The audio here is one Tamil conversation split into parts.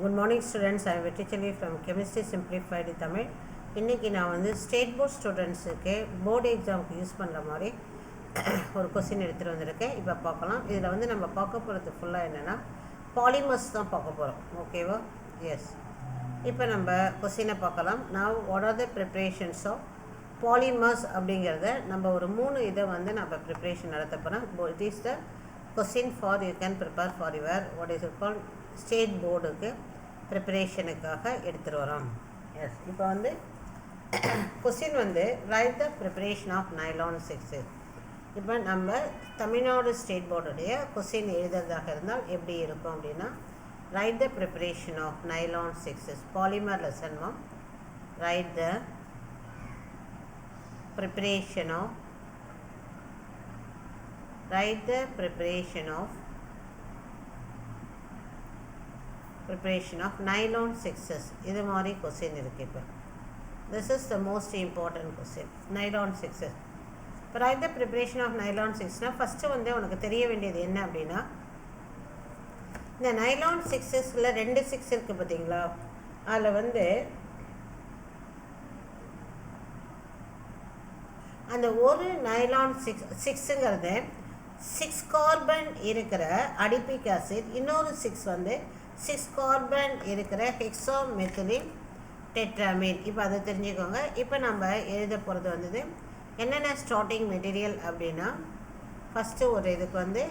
Good morning students, I am Vettichali from Chemistry Simplified Tamil. இன்னைக்கு நான் வந்து ஸ்டேட் போர்ட் ஸ்டூடெண்ட்ஸுக்கு போர்டு எக்ஸாமுக்கு யூஸ் பண்ணுற மாதிரி ஒரு கொஸ்டின் எடுத்துகிட்டு வந்திருக்கேன். இப்போ பார்க்கலாம். இதில் வந்து நம்ம பார்க்க போகிறது ஃபுல்லாக என்னென்னா பாலிமர்ஸ் தான் பார்க்க போகிறோம். ஓகேவா? எஸ். இப்போ நம்ம கொஸ்டினை பார்க்கலாம். நான் what are the preparations of polymers அப்படிங்கிறத நம்ம ஒரு 3 இதை வந்து நம்ம ப்ரிப்ரேஷன் நடத்த போகிறோம். It is the question for you can prepare for your what is it call state போர்டுக்கு ப்ரிப்பரேஷனுக்காக எடுத்துகிட்டு வரோம். எஸ். இப்போ வந்து கொஸ்டின் வந்து write the preparation of nylon 6. இப்போ நம்ம தமிழ்நாடு ஸ்டேட் போர்டுடைய கொஸ்டின் எழுதுறதாக இருந்தால் எப்படி இருக்கும் அப்படின்னா, write the preparation of nylon 6 polymer lesson ma'am. Write the preparation of nylon 6s. இது மாதிரி கொஸ்டின் இருக்கு. இப்போ this is the most important question, nylon 6s. இப்போ write the preparation of nylon 6னா ஃபஸ்ட்டு வந்து உனக்கு தெரிய வேண்டியது என்ன அப்படின்னா, இந்த நைலான் 6ஸ்ல 2 6 இருக்குது பார்த்தீங்களா, அதில் வந்து அந்த ஒரு நைலான் 6ங்கிறது 6 கார்பன் இருக்கிற அடிபிக் ஆசிட், இன்னொரு 6 வந்து 6 கார்பன் இருக்கிற ஹெக்ஸாமெத்திலின் டெட்ராமீன். இப்போ அதை தெரிஞ்சுக்கோங்க. இப்போ நம்ம எழுத போகிறது வந்தது என்னென்ன ஸ்டார்டிங் மெட்டீரியல் அப்படின்னா, ஃபஸ்ட்டு ஒரு இதுக்கு வந்து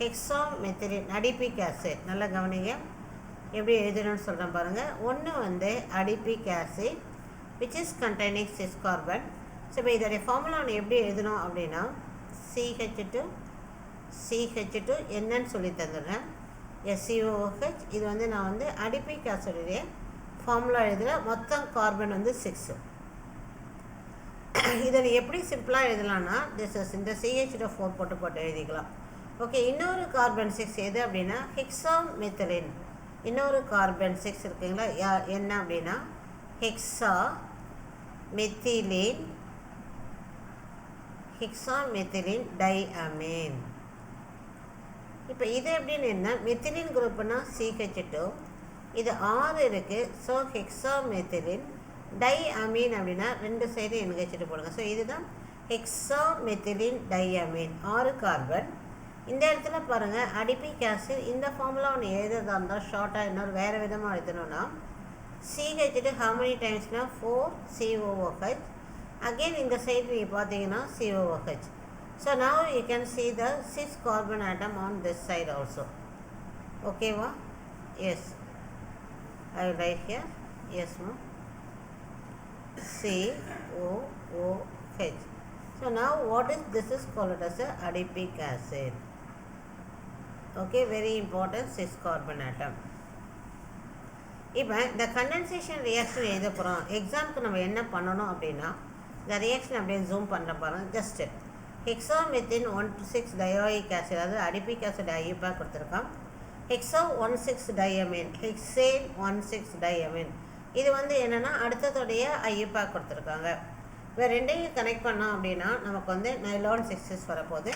ஹெக்ஸாமெத்திலின் அடிபிக் ஆசிட். நல்லா கவனிங்க, எப்படி எழுதணும்னு சொல்கிறேன் பாருங்கள். ஒன்று வந்து adipic acid which is containing 6 carbon. So இப்போ இதோடைய ஃபார்முலா ஒன்று எப்படி எழுதணும் அப்படின்னா, CH2 என்னன்னு சொல்லி தந்துடுறேன், SCOH. இது வந்து நான் வந்து அடிபிக் ஆசிடுடைய ஃபார்முலா எழுதுகிறேன். மொத்தம் கார்பன் வந்து 6. இதை நீ எப்படி சிம்பிளாக எழுதலான்னா, இந்த CH4 போட்டு எழுதிக்கலாம். ஓகே. இன்னொரு கார்பன் 6 எது அப்படின்னா ஹெக்ஸாமெத்திலின். இன்னொரு கார்பன் 6 இருக்குங்களா, என்ன அப்படின்னா ஹெக்ஸாமெத்திலின் டைஅமீன். இப்போ இது எப்படின்னு என்ன, மெத்திலின் குரூப்னா CH2, இது 6 இருக்குது. ஸோ ஹெக்ஸாமெத்திலின் டைஅமீன் அப்படின்னா 2 சைடு NH2 போடுங்க. ஸோ இதுதான் ஹெக்ஸாமெத்திலின் டைஅமீன், 6 கார்பன். இந்த இடத்துல பாருங்கள் அடிபிக் ஆசிட். இந்த ஃபார்முலா ஒன்று எழுதுறதா இருந்தால் ஷார்ட்டாக இன்னொரு வேறு விதமாக எழுதணும்னா, CH2 how many timesனா 4 COOH. Again இந்த சைடு நீங்கள் பார்த்தீங்கன்னா COOH. So now you can see the 6 carbon atom on this side also. Okay va? Yes. I will write here. Yes ma. COOH. So now what is this is called as a adipic acid. Okay, very important 6 carbon atom. இப்போ இந்த கண்டென்சேஷன் ரியாக்ஷன் எழுத போகிறோம். எக்ஸாமுக்கு நம்ம என்ன பண்ணணும் அப்படின்னா, இந்த ரியாக்ஷன் அப்படியே ஜூம் பண்ணுற பாருங்க. ஜஸ்ட்டு ஹெக்ஸாமெத்தின் 1,6 டயோயிக் ஆசிட், அதாவது அடிபிக் ஆசிட் ஐயூப்பாக கொடுத்துருக்கான். Hexa 1,6 diamine, hexane 1,6 diamine. இது வந்து என்னென்னா அடுத்ததுடைய ஐயூப்பாக கொடுத்துருக்காங்க. இப்போ ரெண்டையும் கனெக்ட் பண்ணோம் அப்படின்னா நமக்கு வந்து நைலான் 6s வரப்போகுது.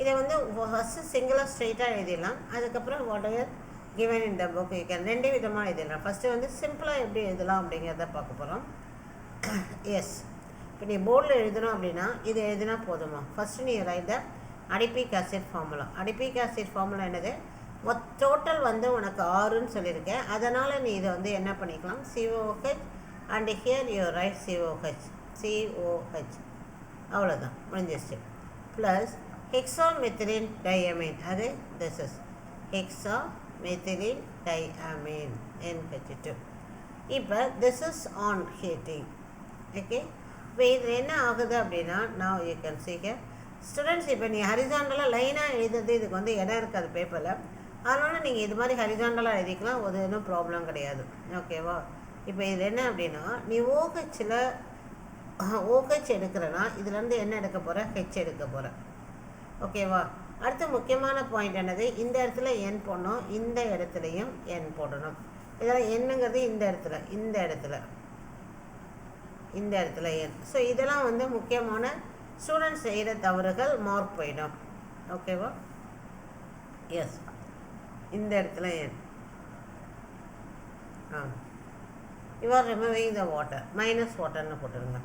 இதை வந்து ஃபஸ்ட்டு சிங்கிளாக ஸ்ட்ரெயிட்டாக எழுதிடலாம். அதுக்கப்புறம் what ever given in the book you can ரெண்டு விதமாக எழுதலாம். ஃபஸ்ட்டு வந்து சிம்பிளாக எப்படி எழுதலாம் அப்படிங்கிறத பார்க்க போகிறோம். எஸ். இப்போ நீ போர்டில் எழுதணும் அப்படின்னா இது எழுதினா போதுமா. ஃபஸ்ட்டு நீ write the adipic acid formula. Adipic acid formula என்னது, டோட்டல் வந்து உனக்கு 6ன்னு சொல்லியிருக்கேன். அதனால் நீ இதை வந்து என்ன பண்ணிக்கலாம், COOH and here you right COH. அவ்வளோதான், முடிஞ்சிச்சு. ப்ளஸ் ஹெக்ஸாமெத்திலின் டையமீன், அது திஸ் இஸ் ஹெக்ஸாமெத்திலின் டைஅமீன் NH2. இப்போ this is on heating. Okay. இப்போ இது என்ன ஆகுது அப்படின்னா, now you can see here students, இப்போ நீ ஹரிசாண்டலாக லைனாக எழுதுறது இதுக்கு வந்து இடம் இருக்காது பேப்பரில். அதனால் நீங்கள் இது மாதிரி ஹரிசாண்டலாக எழுதிக்கலாம், ஒரு ஒன்றும் ப்ராப்ளம் கிடையாது. ஓகேவா? இப்போ இது என்ன அப்படின்னா, நீ OH எடுக்கிறனா இதுலேருந்து என்ன எடுக்க போகிற, H எடுக்க போகிற. ஓகேவா? அடுத்து முக்கியமான பாயிண்ட் என்னது, இந்த இடத்துல N போடணும், இந்த இடத்துலையும் N போடணும். இதெல்லாம் என்னங்கிறது இந்த இடத்துல N. ஸோ இதெல்லாம் வந்து முக்கியமான ஸ்டூடெண்ட்ஸ் செய்கிற தவறுகள், மார்க் போயிடும். ஓகேவா? எஸ். இந்த இடத்துல N. You are removing the water, minus வாட்டர்னு போட்டுருங்க.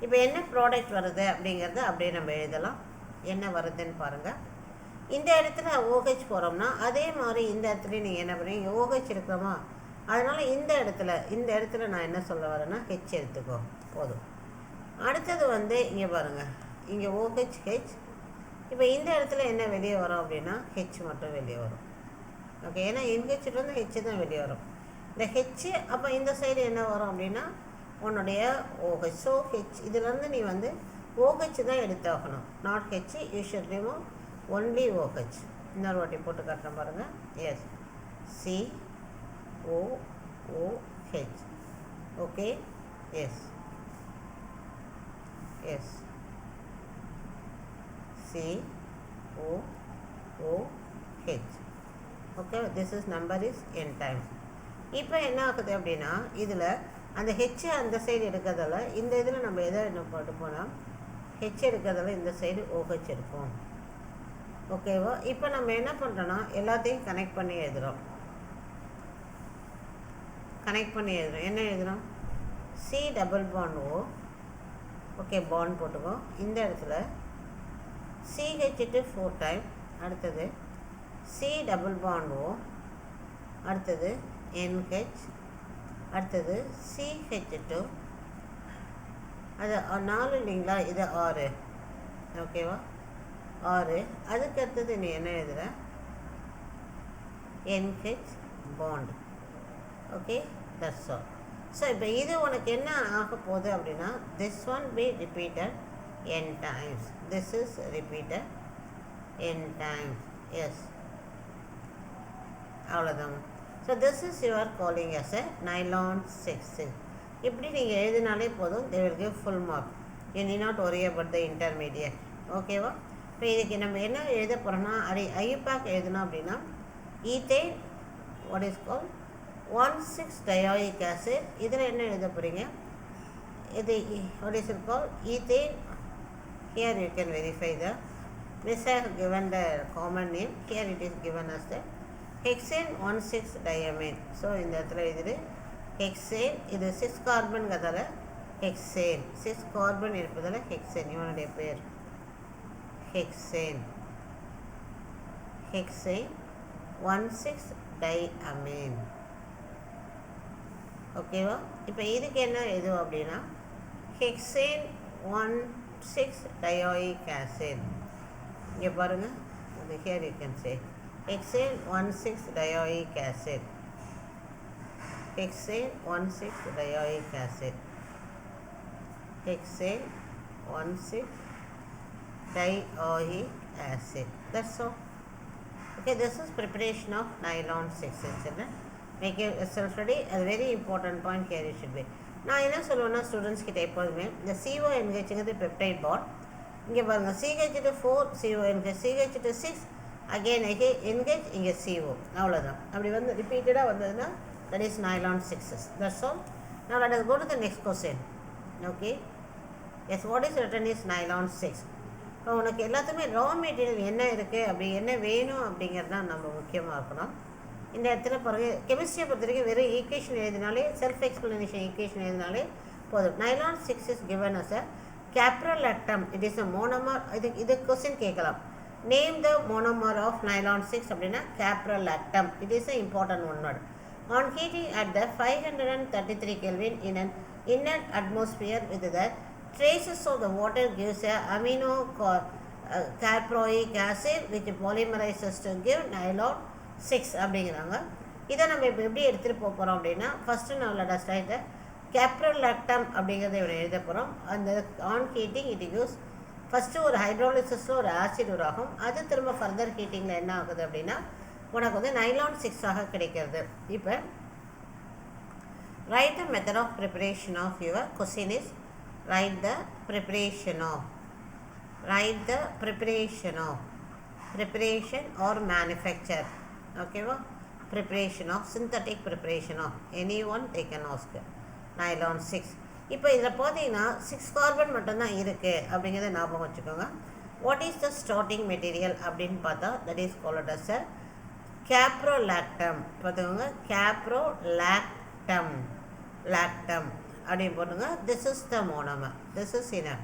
இப்போ என்ன ப்ராடக்ட் வருது அப்படிங்கிறத அப்படியே நம்ம எழுதலாம். என்ன வருதுன்னு பாருங்கள். இந்த இடத்துல ஓஹெச் போகிறோம்னா அதே மாதிரி இந்த இடத்துலையும் நீங்கள் என்ன பண்ணுவீங்க, ஓஹெச் இருக்கிறோமா, அதனால் இந்த இடத்துல நான் என்ன சொல்ல வரேன்னா ஹெச் எடுத்துக்கோ போதும். அடுத்தது வந்து இங்கே பாருங்கள், இங்கே ஓஹெச் ஹெச். இப்போ இந்த இடத்துல என்ன வெளியே வரும் அப்படின்னா ஹெச் மட்டும் வெளியே வரும். ஓகே, ஏன்னா என்ஹெச்லேருந்து ஹெச் தான் வெளியே வரும். இந்த ஹெச் அப்போ இந்த சைடு என்ன வரும் அப்படின்னா உன்னுடைய ஓஹெச். ஸோ ஹெச் இதுலேருந்து நீ வந்து ஓஹெச் தான் எடுத்தாகணும், not H. You should remove only OH. இன்னொரு வாட்டி போட்டு காட்டுறேன் பாருங்கள். Yes, COOH. Okay, yes yes, COOH. Okay, this is number is n times. இப்போ என்ன ஆகுது அப்படின்னா இதில் அந்த ஹெச் அந்த சைடு எடுக்கிறதால இந்த இதில் நம்ம எதை என்ன போட்டு போனால் ஹெச் எடுக்கிறதால இந்த சைடு OH எடுப்போம். ஓகேவா? இப்போ நம்ம என்ன பண்ணுறோன்னா எல்லாத்தையும் கனெக்ட் பண்ணி எழுதுகிறோம். என்ன எழுதுகிறோம்? C double bond O. Okay, bond போட்டுக்கோ. இந்த இடத்துல CH 4 டைம், அடுத்தது C டபுள் பாண்ட் O, அடுத்தது NH, அடுத்தது CH2, அது 4 இல்லைங்களா, இது 6. ஓகேவா? 6. அதுக்கு அடுத்தது நீ என்ன எழுதுற, NH bond. Okay, that's all. So இப்போ இது உனக்கு என்ன ஆக போகுது அப்படின்னா this one be repeated n times. This is repeated n times. Yes, அவ்வளோதான். So this is your calling as a nylon 6. இப்படி நீங்கள் எழுதினாலே போதும், they will give full mark. You need not worry about the intermediate. ஓகேவா? இப்போ இதுக்கு நம்ம என்ன எழுத போகிறோம்னா IUPAC எழுதணும் அப்படின்னா ethane what is called 1,6-dioic acid. இதில் என்ன எழுத போகிறீங்க, இது what is it called, ethane. Here you can verify the this I have given the common name. Here it is given as the hexane 1,6-diamine. So இந்த இடத்துல இது ஹெக்சேன், இது 6 கார்பன்கிறதால ஹெக்சேன், 6 கார்பன் இருப்பதால் ஹெக்சேன். இவனுடைய பேர் ஹெக்சேன் 1,6-diamine. ஓகேவா? இப்போ இதுக்கு என்ன எதுவும் அப்படின்னா ஹெக்சேன் 1,6-dioic acid. இங்கே பாருங்கள், அது here you can say hexane 1,6-dioic acid. Hexane 1,6-dioic acid. Hexane 1,6-dioic acid. That's all. Okay, this is preparation of nylon 6. Make yourself ready. A very important point here it should be. நான் என்ன சொல்லுவேன்னா ஸ்டூடெண்ட்ஸ் கிட்ட எப்போதுமே இந்த CONH பெப்டைட் பாண்ட். இங்கே பாருங்கள், CH4 CONH, CH6 again NH, இங்கே CO. அவ்வளோதான். அப்படி வந்து ரிப்பீட்டடாக வந்ததுன்னா that is nylon 6s. That's all. Now let us go to the next question. Okay, yes, what is written is nylon 6. இப்போ உனக்கு எல்லாத்துக்குமே ரா மெட்டீரியல் என்ன இருக்குது, அப்படி என்ன வேணும் அப்படிங்கிறது தான் நம்ம முக்கியமாக இருக்கணும். இந்த இடத்துல பிறகு கெமிஸ்ட்ரியை பொறுத்த வரைக்கும் வெறும் ஈக்குவேஷன் எழுதினாலே, செல்ஃப் எக்ஸ்பிளனேஷன் ஈக்குவேஷன் எழுதினாலே போதும். nylon 6 is given as a caprolactam. It is a monomer. இது கொஸ்டின் கேட்கலாம். Name the monomer of nylon 6 அப்படின்னா caprolactam. It is an important one word. On heating at the 533 Kelvin in an inert atmosphere with the traces of the water gives a amino caproic acid which polymerizes to give nylon 6 அப்படிங்கிறாங்க. இதை நம்ம இப்போ எப்படி எடுத்துகிட்டு போகிறோம் அப்படின்னா ஃபஸ்ட்டு நம்மளோட ஸ்டைட்டை caprolactam அப்படிங்கிறத இவரை எழுத போகிறோம். அந்த on heating it use first ஒரு ஹைட்ரோலிசிஸில் ஒரு ஆசிட் உருவாகும். அது திரும்ப ஃபர்தர் ஹீட்டிங்கில் என்ன ஆகுது அப்படின்னா உனக்கு வந்து nylon 6 கிடைக்கிறது. இப்போ write the method of preparation of your question is write the preparation or manufacture. ஓகேவா? preparation of synthetic preparation of anyone they can ask. nylon 6. இப்போ இதில் பார்த்தீங்கன்னா 6 கார்பன் மட்டும்தான் இருக்குது அப்படிங்கிறத ஞாபகம் வச்சுக்கோங்க. What is the starting material அப்படின்னு பார்த்தா that is called as a caprolactam. பார்த்துக்கோங்க, caprolactam. lactam அப்படின்னு போட்டுங்க. This is the monomer. This is enough.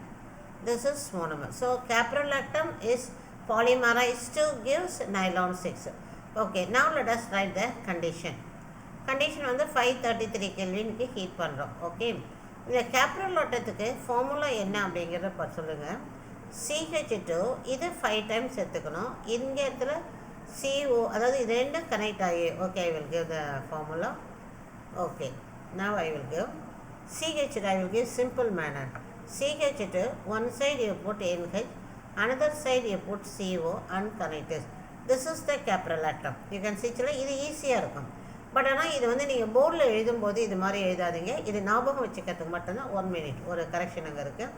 This is monomer. So caprolactam is polymerized to gives nylon 6. Okay, now let us write the condition. Condition வந்து 533 கெல்வினுக்கு ஹீட் பண்ணுறோம். ஓகே, இந்த கேப்ரலோட்டத்துக்கு ஃபார்முலா என்ன அப்படிங்கிறத சொல்லுங்கள். CH2 இது 5 டைம்ஸ் எடுத்துக்கணும். இங்கே இடத்துல CO, அதாவது இது ரெண்டும் கனெக்ட் ஆகி. Okay, I will give the formula. Okay, now I will give CH2. I will give simple manner. CH2, one side you put NH, another side you put CO and connect this. This is the caprolactam. You can see இது ஈஸியாக இருக்கும். பட் ஆனால் இது வந்து நீங்கள் போர்டில் எழுதும்போது இது மாதிரி எழுதாதீங்க. இது ஞாபகம் வச்சுக்கிறதுக்கு மட்டும்தான் 1 minute ஒரு கரெக்ஷன் அங்கே இருக்குது.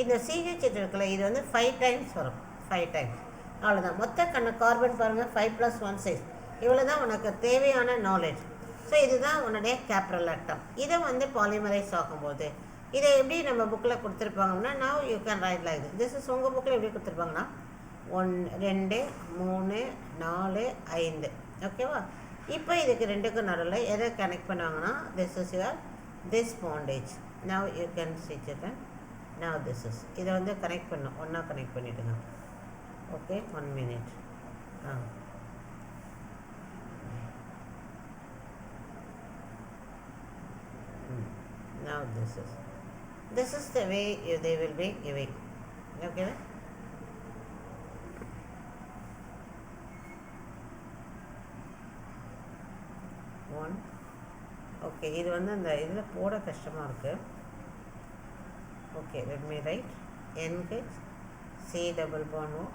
இந்த CH இருக்குல்ல, இது வந்து 5 டைம்ஸ் வரும். 5 டைம்ஸ் அவ்வளோதான். மொத்த கார்பன் பாருங்கள், 5 + 1 6. இவ்வளோ தான் உனக்கு தேவையான நாலேஜ். ஸோ இதுதான் உன்னுடைய கேப்ரலக்டம். இதை வந்து பாலிமரைஸ் ஆகும்போது இதை எப்படி நம்ம புக்கில் கொடுத்துருப்பாங்கன்னா, now you can write like this is. உங்கள் புக்கில் எப்படி கொடுத்துருப்பாங்கன்னா 1 2 3 4 5. ஓகேவா? இப்போ இதுக்கு ரெண்டுக்கும் நடுவில் எதை கனெக்ட் பண்ணுவாங்கன்னா, this is your this bondage. Now you can see it. Now this is. இதை வந்து கனெக்ட் பண்ணும், ஒன்றா கனெக்ட் பண்ணிவிடுங்க. Okay, 1 minute. Now this is the way they will be giving. Okay. One. Okay, இது வந்து அந்த இதில் போட கஷ்டமாக இருக்குது. Okay, let me write NH C double bond O.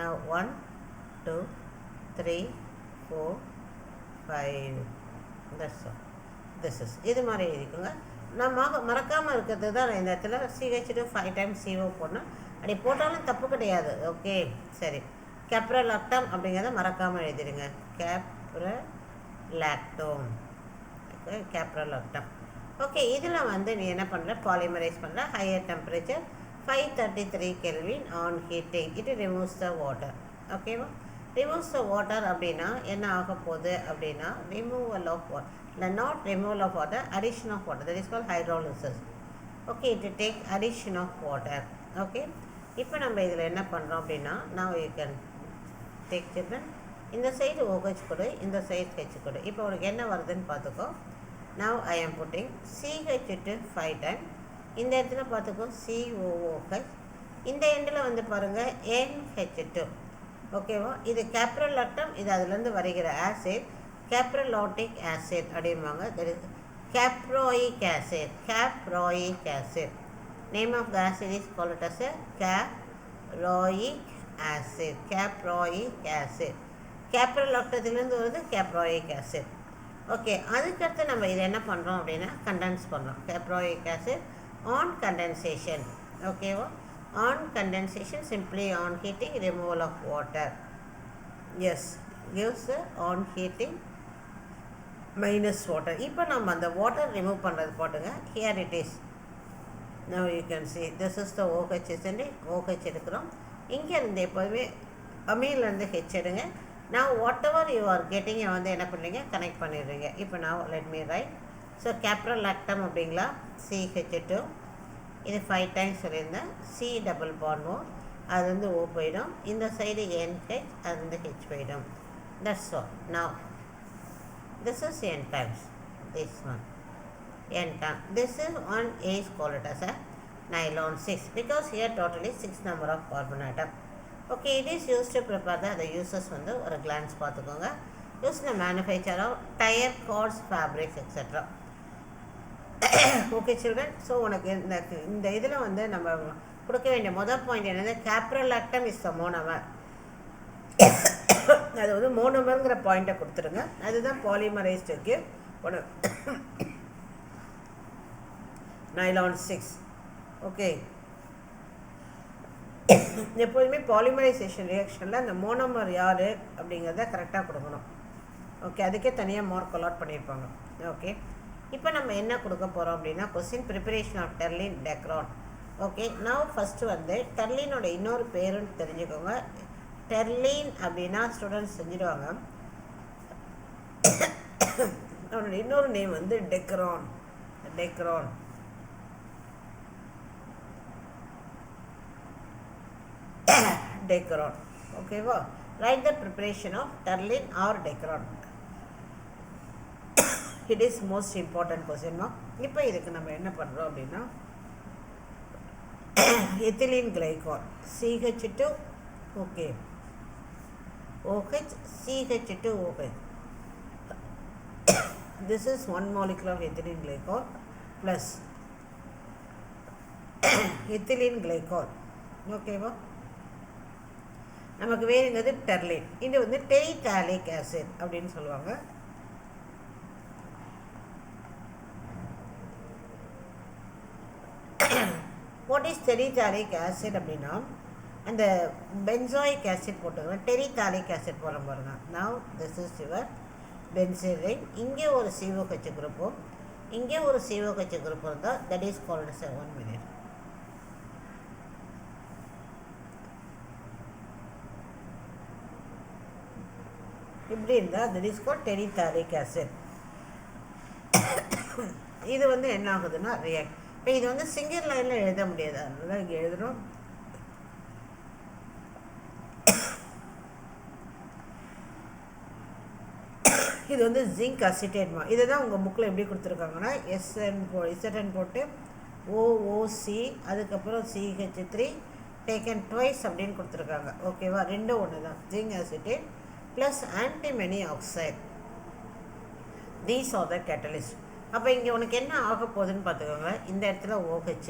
Now 1 2 3 4 5. That's all. This is. இது மாதிரி எழுதிக்கோங்க. நான் மறக்காமல் இருக்கிறது தான் இந்த இடத்துல CH2 5 டைம்ஸ் CO போடணும். அப்படி போட்டாலும் தப்பு கிடையாது. ஓகே, சரி. கேப்ரலக்டம் அப்படிங்கிறத மறக்காமல் எழுதிடுங்க. கேப்ரலாக்டோம். ஓகே, கேப்ரலக்டம். ஓகே, இதில் வந்து நீ என்ன பண்ணுற, பாலிமரைஸ் பண்ணுற. Higher temperature 533 kelvin on heating. It removes the water. ஓகேவா? ரிமூவ்ஸ் த வாட்டர் அப்படின்னா என்ன ஆக போகுது அப்படின்னா, removal of water. Not removal of water, addition of water. That is called hydrolysis. Okay, it will take addition of water. Okay, இப்போ நம்ம இதில் என்ன பண்ணுறோம் அப்படின்னா, now you can take children. இந்த சைடு OH கொடு, இந்த சைடு H கொடு. இப்போ உனக்கு என்ன வருதுன்னு பார்த்துக்கோ. Now I am putting CH2 5 times. இந்த இடத்துல பார்த்துக்கோ COOH. இந்த எண்டில் வந்து பாருங்கள் NH2. ஓகேவா? இது கேப்ரலக்டம். இது அதுலேருந்து வருகிற ஆசிட் caprolactic acid அப்படிம்பாங்க. that is caproic acid. Caproic acid. Name of the acid is called as a caproic acid. Caproic acid. caprolactத்திலிருந்து வருது caproic acid. ஓகே, அதுக்கடுத்து நம்ம இதை என்ன பண்ணுறோம் அப்படின்னா கண்டென்ஸ் பண்ணுறோம். caproic acid on condensation. ஓகேவா? on condensation, simply on heating, removal of water. Yes, gives on heating minus water. இப்போ நம்ம அந்த வாட்டர் ரிமூவ் பண்ணுறது போட்டுங்க. Here it is. now you can see this is the OH. OH எடுக்கிறோம். இங்கே இருந்து எப்போதுமே அமீன்லேருந்து H எடுங்க. now whatever you are getting வந்து என்ன பண்ணுறீங்க, கனெக்ட் பண்ணிடுறீங்க. இப்போ now let me write. So caprolactam அப்படிங்களா, CH2. இது 5 டைம்ஸ் சொல்லியிருந்தேன். C double bond O. அது வந்து O போயிடும். இந்த சைடு NH, அது வந்து H போயிடும். That's all. Now this is n times. This one n time. This is one is called as a nylon 6 because here totally 6 number of carbon atom. Okay, it is used to prepare the uses வந்து ஒரு glance பார்த்துக்கோங்க. Used in the manufacture of tire cords, fabrics, etc. Okay children, so உனக்கு இந்த இதில் வந்து நம்ம கொடுக்க வேண்டிய முதல் பாயிண்ட் என்னது, கேப்ரலக்டம் இஸ் த மோனோமர். அது வந்து மோனோமருங்கிற பாயிண்ட்டை கொடுத்துருங்க. அதுதான் பாலிமரைஸ்டுக்கு ஒன்று நைலான் 6. ஓகே, எப்போதுமே பாலிமரைசேஷன் ரியாக்ஷனில் அந்த மோனோமர் யார் அப்படிங்கிறத கரெக்டாக கொடுக்கணும். ஓகே, அதுக்கே தனியாக மார்க் அலாட் பண்ணியிருப்பாங்க. ஓகே, இப்போ நம்ம என்ன கொடுக்க போகிறோம் அப்படின்னா, question preparation of Terylene Dacron. Okay, நான் ஃபஸ்ட்டு வந்து டெர்லினோட இன்னொரு பேருன்னு தெரிஞ்சுக்கோங்க. டெர்லின் அப்படின்னா ஸ்டூடெண்ட்ஸ் செஞ்சுடுவாங்க. அவனோட இன்னொரு நேம் வந்து டெக்ரான். Dacron Dacron. ஓகேவா? Write the preparation of terylene or Dacron. It is most important question. இப்போ இதுக்கு நம்ம என்ன பண்ணுறோம் அப்படின்னா, ethylene glycol CH2 okay OH CH2 OH. This is one molecule of ethylene glycol plus ethylene glycol. ஓகேவா? நமக்கு வேணுங்கிறது டெர்லின். இது வந்து டெரிடாலிக் ஆசிட் அப்படின்னு சொல்லுவாங்க. வாட் இஸ் டெரிடாலிக் ஆசிட் அப்படின்னா, அந்த பென்சாயிக் ஆசிட் போட்டுக்கணும், டெரிடாலிக் ஆசிட் போட பாருங்க. Now this is your penicillin. இங்கே ஒரு COH குரூப்பும் இங்கே ஒரு COH குரூப் இருந்தால் that is called as 1 minute. இப்படி இருந்தால் தட் இஸ் கால்ட் டெரிடாலிக் ஆசிட். இது வந்து என்ன ஆகுதுன்னா ரியாக்ட். இப்போ இது வந்து சிங்கிள் லைனில் எழுத முடியாது, அதனால இங்கே எழுதுகிறோம். இது வந்து ஜிங்க் அசிட்டேட்மா. இதை தான் உங்கள் புக்கில் எப்படி கொடுத்துருக்காங்கன்னா ZN போட்டு OOC அதுக்கப்புறம் CH3 டேக்கன் ட்வைஸ் அப்படின்னு கொடுத்துருக்காங்க. ஓகேவா? ரெண்டும் ஒன்று தான். Zinc acetate plus antimony oxide. These are the catalyst. அப்போ இங்கே உனக்கு என்ன ஆக போகுதுன்னு பார்த்துக்கோங்க. இந்த இடத்துல OH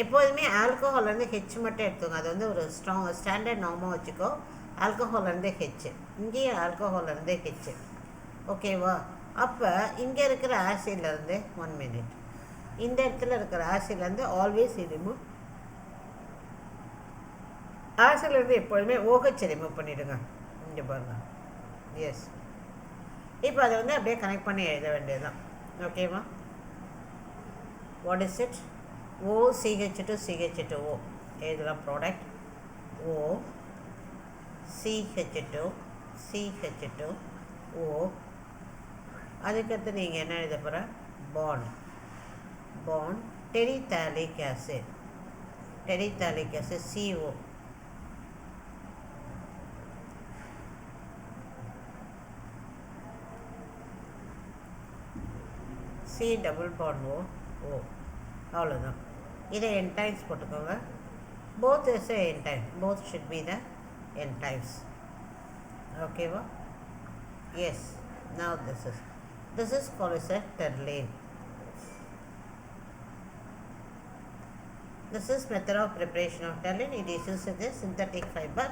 எப்போதுமே ஆல்கஹால்லேருந்து H மட்டும் எடுத்துக்கோங்க. அது வந்து ஒரு ஸ்டாண்டர்ட் நார்மாக வச்சுக்கோ. ஆல்கஹால்லேருந்து H, இங்கேயும் ஆல்கஹால்லேருந்து H. ஓகேவா? அப்போ இங்கே இருக்கிற ஆசிட்லேருந்து 1 minute, இந்த இடத்துல இருக்கிற ஆசிட்லேருந்து ஆல்வேஸ் ரிமூவ். ஆசிட்லேருந்து எப்போதுமே OH ரிமூவ் பண்ணிவிடுங்க. இங்கே பாருங்கள். எஸ். இப்போ அதை வந்து அப்படியே கனெக்ட் பண்ணி எழுத வேண்டியது தான். ஓகேவா? What is it? OCH2 CH2O எழுதலாம். Product OCH2 CH2O. அதுக்கடுத்து நீங்கள் என்ன எழுத போகிற? Bond terephthalic acid. Terephthalic acid CO. C double bond O. அவ்வளோதான். இதை என்டைம்ஸ் போட்டுக்கோங்க. Both is a n time. Both should be the n times. ஓகேவா? Yes. Now this is called as a terline. This is method of preparation of terline. It is used as a synthetic fiber.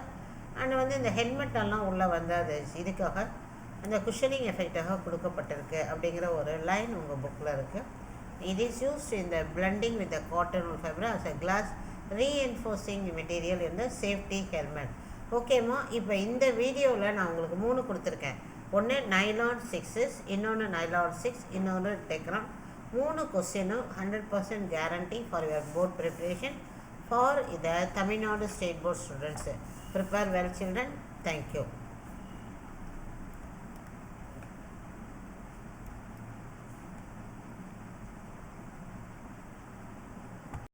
And வந்து இந்த ஹெல்மெட் எல்லாம் உள்ளே வந்து அது இதுக்காக அந்த குஷனிங் எஃபெக்டாக கொடுக்கப்பட்டிருக்கு அப்படிங்கிற ஒரு லைன் உங்கள் புக்கில் இருக்குது. It is used in the blending with the cotton fibre as a glass reinforcing material in the safety helmet. ஓகேம்மா? இப்போ இந்த வீடியோவில் நான் உங்களுக்கு 3 கொடுத்துருக்கேன். ஒன்று நைலான் 6s, இன்னொன்று நைலான் 6, இன்னொன்று டெக்ரான். 3 கொஸ்டினும் 100% guarantee for your board preparation for the Tamil Nadu state board students. Prepare well, children. Thank you.